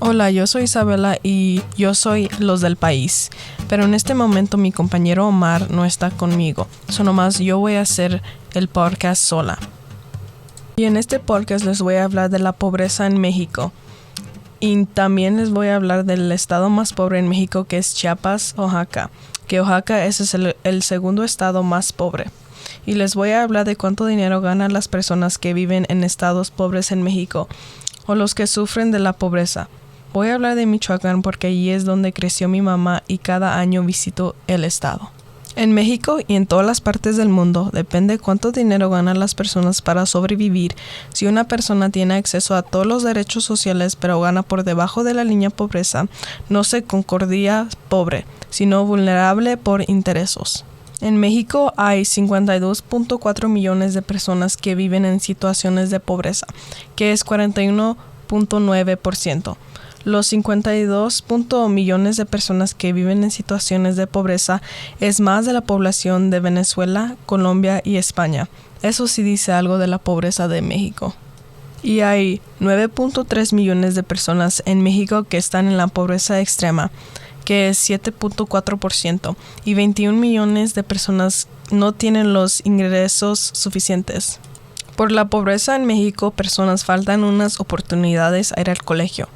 Hola, yo soy Isabela y yo soy Los del País, pero en este momento mi compañero Omar no está conmigo, nomás yo voy a hacer el podcast sola. Y en este podcast les voy a hablar de la pobreza en México y también les voy a hablar del estado más pobre en México, que es Chiapas, Oaxaca, que Oaxaca es el segundo estado más pobre. Y les voy a hablar de cuánto dinero ganan las personas que viven en estados pobres en México o los que sufren de la pobreza. Voy a hablar de Michoacán porque allí es donde creció mi mamá y cada año visito el estado. En México y en todas las partes del mundo depende cuánto dinero ganan las personas para sobrevivir. Si una persona tiene acceso a todos los derechos sociales pero gana por debajo de la línea de pobreza, no se concordaría pobre, sino vulnerable por intereses. En México hay 52.4 millones de personas que viven en situaciones de pobreza, que es 41.9%. Los 52 millones de personas que viven en situaciones de pobreza es más de la población de Venezuela, Colombia y España. Eso sí dice algo de la pobreza de México. Y hay 9.3 millones de personas en México que están en la pobreza extrema, que es 7.4%, y 21 millones de personas no tienen los ingresos suficientes. Por la pobreza en México, personas faltan unas oportunidades a ir al colegio.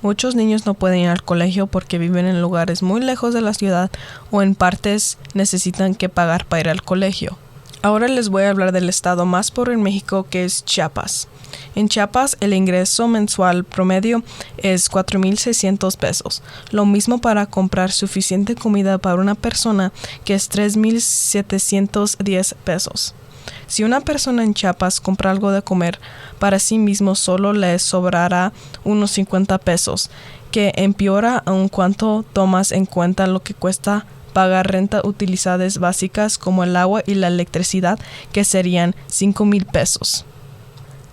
Muchos niños no pueden ir al colegio porque viven en lugares muy lejos de la ciudad o en partes necesitan que pagar para ir al colegio. Ahora les voy a hablar del estado más pobre en México, que es Chiapas. En Chiapas el ingreso mensual promedio es 4,600 pesos. Lo mismo para comprar suficiente comida para una persona, que es 3,710 pesos. Si una persona en Chiapas compra algo de comer para sí mismo, solo le sobrará unos 50 pesos, que empeora aun cuando tomas en cuenta lo que cuesta pagar renta, utilidades básicas como el agua y la electricidad, que serían 5,000 pesos.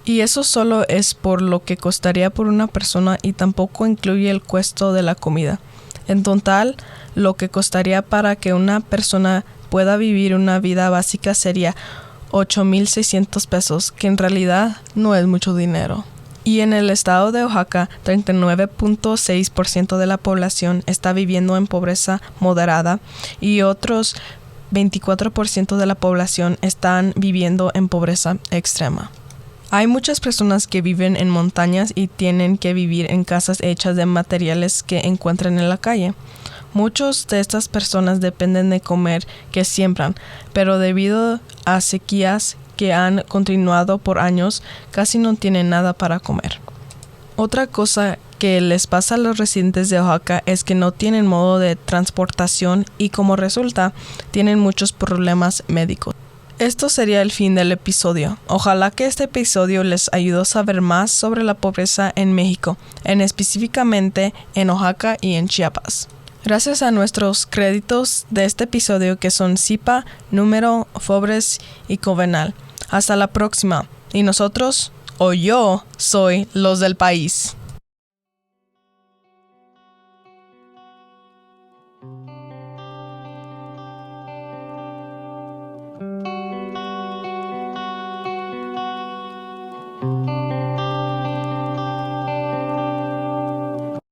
Y eso solo es por lo que costaría por una persona y tampoco incluye el costo de la comida. En total, lo que costaría para que una persona pueda vivir una vida básica sería 8,600 pesos, que en realidad no es mucho dinero. Y en el estado de Oaxaca, 39.6% de la población está viviendo en pobreza moderada y otros 24% de la población están viviendo en pobreza extrema. Hay muchas personas que viven en montañas y tienen que vivir en casas hechas de materiales que encuentran en la calle. Muchas de estas personas dependen de comer que siembran, pero debido a sequías que han continuado por años, casi no tienen nada para comer. Otra cosa que les pasa a los residentes de Oaxaca es que no tienen modo de transportación y como resulta, tienen muchos problemas médicos. Esto sería el fin del episodio. Ojalá que este episodio les ayudó a saber más sobre la pobreza en México, específicamente en Oaxaca y en Chiapas. Gracias a nuestros créditos de este episodio, que son Zipa, Número, Fobres y Covenal. Hasta la próxima. Y nosotros, o yo, soy Los del País.